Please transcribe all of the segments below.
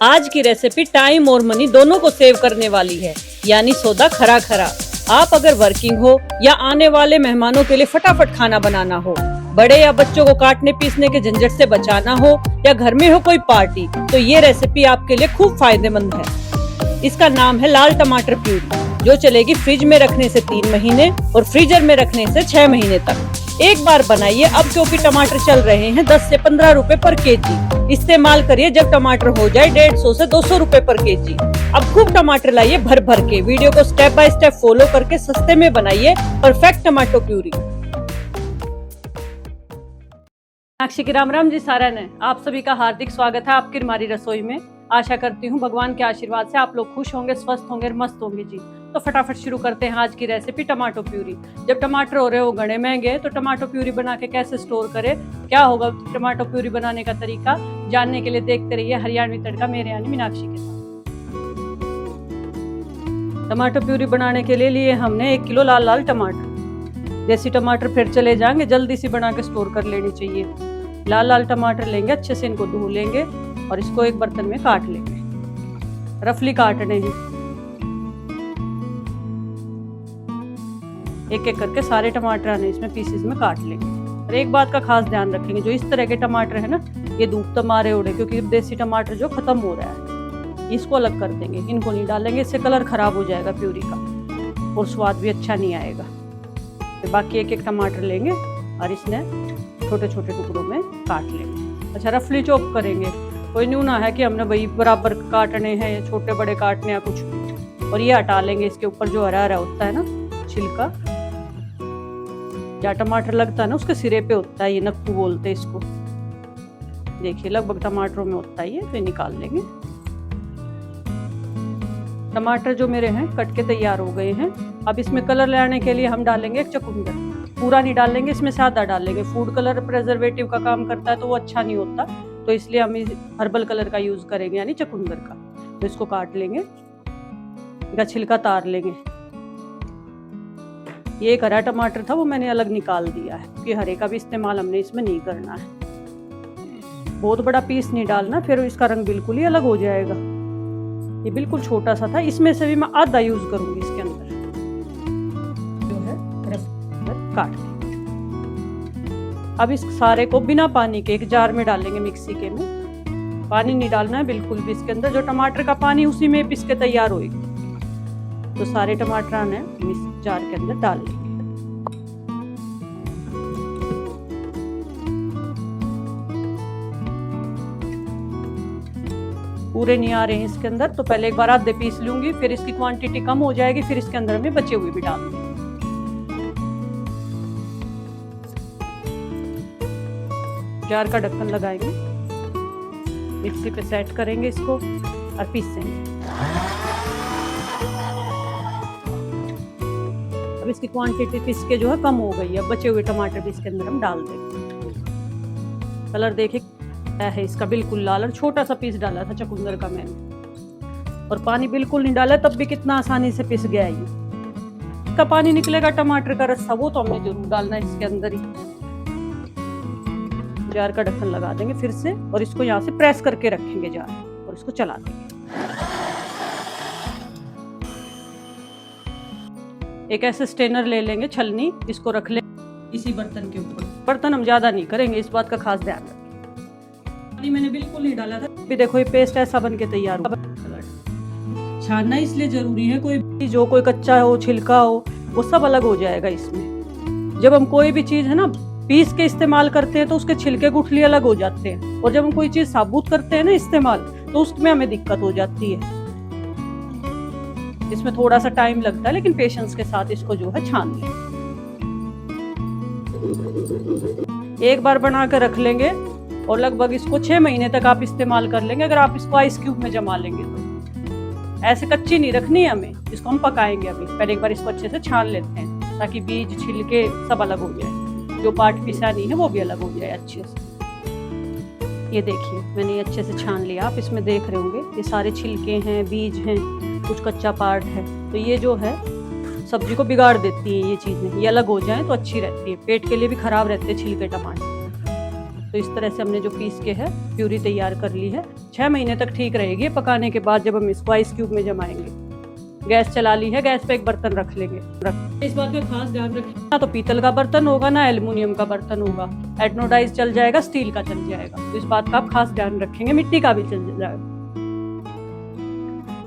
आज की recipe time और मनी दोनों को सेव करने वाली है, यानी सौदा खरा खरा। आप अगर वर्किंग हो या आने वाले मेहमानों के लिए फटाफट खाना बनाना हो, बड़े या बच्चों को काटने पीसने के झंझट से बचाना हो, या घर में हो कोई पार्टी, तो ये रेसिपी आपके लिए खूब फायदेमंद है। इसका नाम है लाल टमाटर प्यूरी, जो चलेगी फ्रिज में रखने से 3 महीने और फ्रीजर में रखने से 6 महीने तक। एक बार बनाइए अब, क्योंकि टमाटर चल रहे हैं 10 से 15 रुपए पर केजी। इस्तेमाल करिए जब टमाटर हो जाए 150 से 200 रुपए पर केजी। अब खूब टमाटर लाइए भर भर के। वीडियो को स्टेप बाय स्टेप फॉलो करके सस्ते में बनाइए परफेक्ट टमाटो प्यूरी। मीनाक्षी की राम राम जी सारा ने आप सभी का हार्दिक स्वागत है आपकी हमारी रसोई में। आशा करती हूँ भगवान के आशीर्वाद से आप लोग खुश होंगे, स्वस्थ होंगे, मस्त होंगे जी। तो फटाफट शुरू करते हैं आज की रेसिपी टमाटो प्यूरी। जब टमाटर हो रहे हो गणे महंगे, तो टमाटो प्यूरी बना के कैसे स्टोर करें, क्या होगा टमाटो प्यूरी बनाने का तरीका, जानने के लिए देखते रहिए हरियाणवी तड़का मेरे यानी मीनाक्षी के साथ। टमाटो प्यूरी बनाने के लिए हमने 1 किलो लाल लाल टमाटर। देसी टमाटर फिर चले जाएंगे, जल्दी से बना के स्टोर कर लेनी चाहिए। लाल लाल टमाटर लेंगे, अच्छे से इनको धो लेंगे और इसको एक बर्तन में काट लेंगे। रफली काटने हैं, एक एक करके सारे टमाटर आने इसमें पीसेस में काट लेंगे। और एक बात का खास ध्यान रखेंगे, जो इस तरह के टमाटर है ना, ये धूप तमारे उड़े, क्योंकि देसी टमाटर जो खत्म हो रहा है, इसको अलग कर देंगे, इनको नहीं डालेंगे, इससे कलर खराब हो जाएगा प्यूरी का और स्वाद भी अच्छा नहीं आएगा। तो बाकी एक एक टमाटर लेंगे और इसने छोटे छोटे टुकड़ों में काट लेंगे। अच्छा, रफली चॉप करेंगे, कोई न्यू ना है कि हमने भाई बराबर काटने हैं, छोटे बड़े काटने या कुछ। और ये हटा लेंगे, इसके ऊपर जो हरा हरा होता है ना छिलका, या टमाटर लगता है ना उसके सिरे पे होता है, ये नक्कू बोलते हैं इसको। देखिए लगभग टमाटरों में होता है ये, तो निकाल लेंगे। टमाटर जो मेरे हैं कट के तैयार हो गए हैं। अब इसमें कलर लाने के लिए हम डालेंगे एक चुकंदर। पूरा नहीं डालेंगे, इसमें से आधा डालेंगे। फूड कलर प्रिजर्वेटिव का काम करता है, तो वो अच्छा नहीं होता, तो इसलिए हम हर्बल कलर का यूज करेंगे, यानी चुकंदर का। तो इसको काट लेंगे, इसका छिलका तार लेंगे। ये एक हरा टमाटर था, वो मैंने अलग निकाल दिया है, क्योंकि हरे का भी इस्तेमाल हमने इसमें नहीं करना है। बहुत बड़ा पीस नहीं डालना, फिर इसका रंग बिल्कुल ही अलग हो जाएगा। ये बिल्कुल छोटा सा था, इसमें से भी मैं आधा यूज करूंगी इसके अंदर, जो है काट लेंगे। अब इस सारे को बिना पानी के एक जार में डालेंगे, मिक्सी के में। पानी नहीं डालना है बिल्कुल भी इसके अंदर, जो टमाटर का पानी उसी में पिस के तैयार होएगी। तो सारे टमाटर ने इस जार के अंदर डाल लेंगे। पूरे नहीं आ रहे हैं इसके अंदर, तो पहले एक बार आधे पीस लूंगी, फिर इसकी क्वांटिटी कम हो जाएगी, फिर इसके अंदर में बचे हुए भी डाल देंगे। जार का ढक्कन लगाएंगे, मिक्सी पे सेट करेंगे इसको और पीसेंगे। अब इसकी क्वांटिटी पीस के जो है कम हो गई है, बचे हुए टमाटर भी इसके अंदर हम डाल देंगे। कलर देखे है इसका बिल्कुल लाल, और छोटा सा पीस डाला था चुकंदर का मैंने, और पानी बिल्कुल नहीं डाला, तब भी कितना आसानी से पिस गया ये। इसका पानी निकलेगा टमाटर का रस्सा, वो तो हमने जरूर डालना है इसके अंदर ही। जार का ढक्कन लगा देंगे फिर से, और इसको यहाँ से प्रेस करके रखेंगे जार, और इसको चला देंगे। एक ऐसे स्टेनर ले लेंगे, छलनी, इसको रख लें इसी बर्तन के ऊपर। बर्तन हम ज्यादा नहीं करेंगे, इस बात का खास ध्यान रखें। पानी मैंने बिल्कुल नहीं डाला था, भी देखो ये पेस्ट ऐसा बन के तैयार हो। छानना इसलिए जरूरी है, कोई जो कोई कच्चा हो, छिलका हो, वो सब अलग हो जाएगा इसमें। जब हम कोई भी चीज है ना पीस के इस्तेमाल करते हैं, तो उसके छिलके गुठली अलग हो जाते हैं, और जब हम कोई चीज साबुत करते हैं ना इस्तेमाल, तो उसमें हमें दिक्कत हो जाती है। इसमें थोड़ा सा टाइम लगता है, लेकिन पेशेंस के साथ इसको जो है छान लें। एक बार बना कर रख लेंगे, और लगभग इसको 6 महीने तक आप इस्तेमाल कर लेंगे, अगर आप इसको आइस क्यूब में जमा लेंगे तो। ऐसे कच्ची नहीं रखनी है हमें, इसको हम पकाएंगे अभी। पहले एक बार इसको अच्छे से छान लेते हैं, ताकि बीज छिलके सब अलग हो जाए, जो पार्ट पिसा नहीं है वो भी अलग हो जाए अच्छे से। ये देखिए मैंने ये अच्छे से छान लिया, आप इसमें देख रहे होंगे ये सारे छिलके हैं, बीज हैं, कुछ कच्चा पार्ट है, तो ये जो है सब्जी को बिगाड़ देती है ये चीजें। ये अलग हो जाए तो अच्छी रहती है, पेट के लिए भी खराब रहते हैं छिलके टमाटर। तो इस तरह से हमने जो पीस के है प्यूरी तैयार कर ली है। 6 महीने तक ठीक रहेगी पकाने के बाद, जब हम इसको आइस क्यूब में जमाएंगे। गैस चला ली है, गैस पे एक बर्तन रख लेंगे। इस बात का खास ध्यान रखें, ना तो पीतल का बर्तन होगा ना एल्युमिनियम का बर्तन होगा, एडनोडाइज चल जाएगा, स्टील का चल जाएगा। तो इस बात का आप खास ध्यान रखेंगे, मिट्टी का भी चल जाएगा।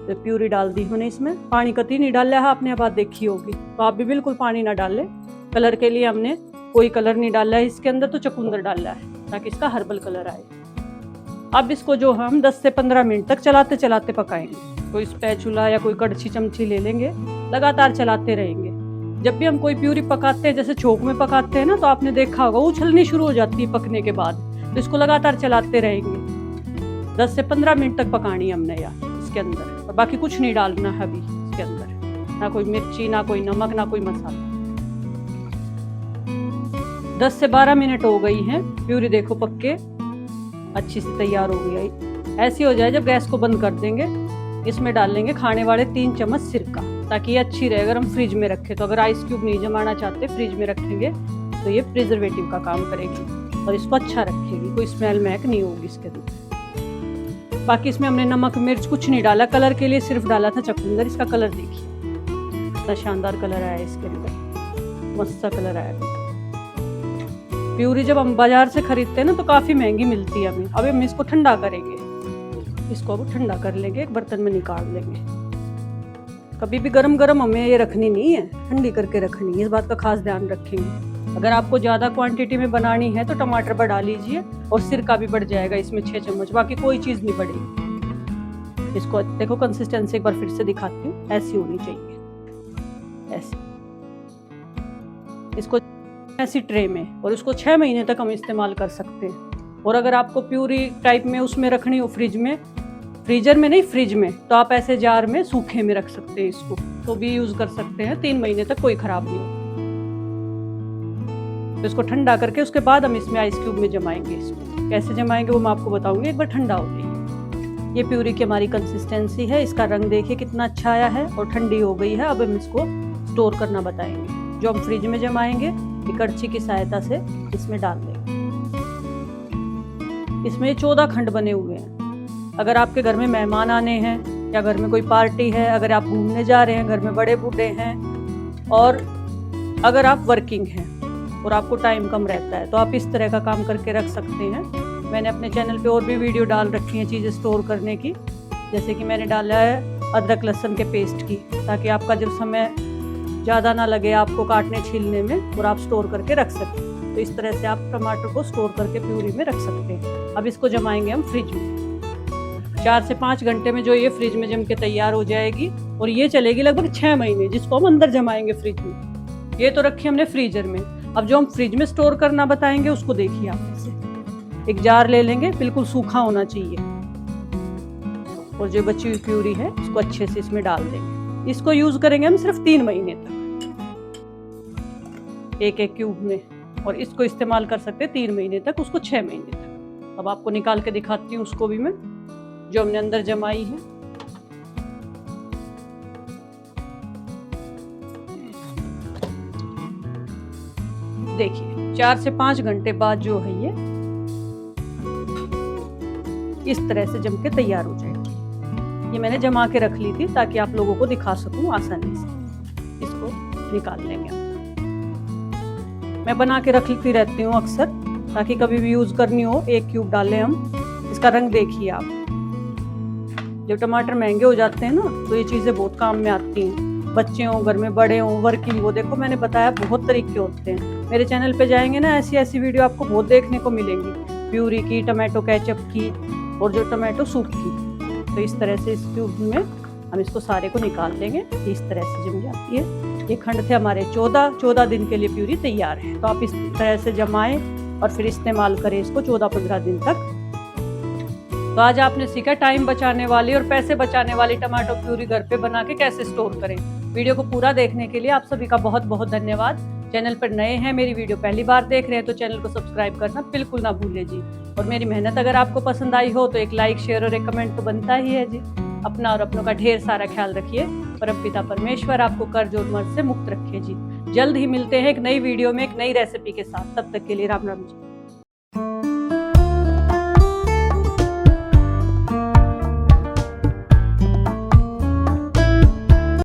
तो प्यूरी डाल दी हमने इसमें, पानी कतई नहीं डाल है, आपने बात देखी होगी, तो आप भी बिल्कुल पानी ना डालें। कलर के लिए हमने कोई कलर नहीं डाला है इसके अंदर, तो चुकंदर डाला है ताकि इसका हर्बल कलर आए। अब इसको जो हम 10 से 15 मिनट तक चलाते चलाते पकाएंगे। कोई स्पैचुला या कोई कड़छी चमची ले लेंगे, लगातार चलाते रहेंगे। जब भी हम कोई प्यूरी पकाते हैं, जैसे छोंक में पकाते हैं ना, तो आपने देखा होगा उछलनी शुरू हो जाती है पकने के बाद, तो इसको लगातार चलाते रहेंगे। 10 से 15 मिनट तक पकानी है हमने यार इसके अंदर, और बाकी कुछ नहीं डालना है अभी इसके अंदर, ना कोई मिर्ची, ना कोई नमक, ना कोई मसाला। 10 से 12 मिनट हो गई हैं, प्यूरी देखो पक के अच्छी से तैयार हो गई है। ऐसी हो जाए जब गैस को बंद कर देंगे, इसमें डाल लेंगे खाने वाले 3 चम्मच सिरका, ताकि ये अच्छी रहे अगर हम फ्रिज में रखें। तो अगर आइस क्यूब नहीं जमाना चाहते, फ्रिज में रखेंगे तो ये प्रिजर्वेटिव का काम करेगी और इसको अच्छा रखेगी, कोई स्मेल महक नहीं होगी इसके अंदर। बाकी इसमें हमने नमक मिर्च कुछ नहीं डाला, कलर के लिए सिर्फ डाला था चुकंदर। इसका कलर देखिए कितना शानदार कलर आया इसके अंदर, मस्त सा कलर आया। प्यूरी जब हम बाजार से खरीदते हैं ना, तो काफी महंगी मिलती है हमें। अब हम इसको ठंडा करेंगे, इसको अब ठंडा कर लेंगे, एक बर्तन में निकाल लेंगे। कभी भी गरम गरम हमें ये रखनी नहीं है, ठंडी करके रखनी है, इस बात का खास ध्यान रखेंगे। अगर आपको ज्यादा क्वांटिटी में बनानी है तो टमाटर बढ़ा लीजिए, और सिरका भी बढ़ जाएगा इसमें 6 चम्मच, बाकी कोई चीज नहीं बढ़ेगी। इसको देखो कंसिस्टेंसी एक बार फिर से दिखाती हूँ, ऐसी होनी चाहिए, ऐसी। इसको ऐसी ट्रे में, और उसको 6 महीने तक हम इस्तेमाल कर सकते हैं। और अगर आपको प्यूरी टाइप में उसमें रखनी हो फ्रिज में, फ्रीजर में नहीं फ्रिज में, तो आप ऐसे जार में सूखे में रख सकते हैं इसको, तो भी यूज कर सकते हैं। 3 महीने तक कोई खराब नहीं होगा। तो इसको ठंडा करके उसके बाद हम इसमें आइस क्यूब में जमाएंगे। इसको कैसे जमाएंगे वो मैं आपको बताऊंगी, एक बार ठंडा हो जाइए। ये प्यूरी की हमारी कंसिस्टेंसी है, इसका रंग देखिए कितना अच्छा आया है और ठंडी हो गई है। अब हम इसको स्टोर करना बताएंगे। जो हम फ्रिज में जमाएंगे, कड़छी की सहायता से इसमें डाल देंगे। इसमें 14 खंड बने हुए हैं। अगर आपके घर में मेहमान आने हैं या घर में कोई पार्टी है, अगर आप घूमने जा रहे हैं, घर में बड़े बूढ़े हैं, और अगर आप वर्किंग हैं और आपको टाइम कम रहता है, तो आप इस तरह का काम करके रख सकते हैं। मैंने अपने चैनल पे और भी वीडियो डाल रखी हैं चीज़ें स्टोर करने की, जैसे कि मैंने डाला है अदरक लहसुन के पेस्ट की, ताकि आपका जब समय ज़्यादा ना लगे आपको काटने छीलने में, और आप स्टोर करके रख सकते हैं। तो इस तरह से आप टमाटर को स्टोर करके प्यूरी में रख सकते हैं। अब इसको जमाएंगे हम फ्रिज में। 4 से 5 घंटे में जो ये फ्रिज में जम के तैयार हो जाएगी, और ये चलेगी लगभग 6 महीने, जिसको हम अंदर जमाएंगे फ्रिज में। ये तो रखी हमने फ्रीजर में। अब जो हम फ्रिज में स्टोर करना बताएंगे, उसको देखिए आप ऐसे एक जार ले लेंगे, बिल्कुल सूखा होना चाहिए, और जो बची हुई प्यूरी है उसको अच्छे से इसमें डाल देंगे। इसको यूज करेंगे हम सिर्फ 3 महीने तक, एक क्यूब में, और इसको इस्तेमाल कर सकते हैं 3 महीने तक, उसको 6 महीने तक। अब आपको निकाल के दिखाती हूँ उसको भी मैं, जो हमने अंदर जमाई है। देखिए 4 से 5 घंटे बाद जो है ये इस तरह से जम के तैयार हो जाएगी। ये मैंने जमा के रख ली थी ताकि आप लोगों को दिखा सकूं आसानी से। इसको निकाल लेंगे। मैं बना के रखती रहती हूँ अक्सर, ताकि कभी भी यूज करनी हो 1 क्यूब डालें हम। इसका रंग देखिए आप। जब टमाटर महंगे हो जाते हैं ना, तो ये चीजें बहुत काम में आती हैं। बच्चे हों, घर में बड़े हों, वर्किंग हो, देखो मैंने बताया बहुत तरीके होते हैं। मेरे चैनल पे जाएंगे ना, ऐसी वीडियो आपको बहुत देखने को मिलेंगी, प्यूरी की, टमाटो केचप की, और जो टमाटो सूप की। तो इस तरह से इस क्यूब में हम इसको सारे को निकाल देंगे। इस तरह से जम जाती है। ये खंड थे हमारे 14 दिन के लिए प्यूरी तैयार है। तो आप इस तरह से जमाएं और फिर इस्तेमाल करें इसको 14-15 दिन तक। तो आज आपने सीखा टाइम बचाने वाली और पैसे बचाने वाली टमाटो प्यूरी घर पे बना के कैसे स्टोर करें। वीडियो को पूरा देखने के लिए आप सभी का बहुत बहुत धन्यवाद। चैनल पर नए हैं, मेरी वीडियो पहली बार देख रहे हैं, तो चैनल को सब्सक्राइब करना बिल्कुल ना भूलिए जी। और मेरी मेहनत अगर आपको पसंद आई हो तो एक लाइक, शेयर और एक कमेंट तो बनता ही है जी। अपना और अपनों का ढेर सारा ख्याल रखिए। परमपिता परमेश्वर आपको कर्ज और मर्ज से मुक्त रखे जी। जल्द ही मिलते हैं एक नई वीडियो में एक नई रेसिपी के साथ। तब तक के लिए राम राम जी।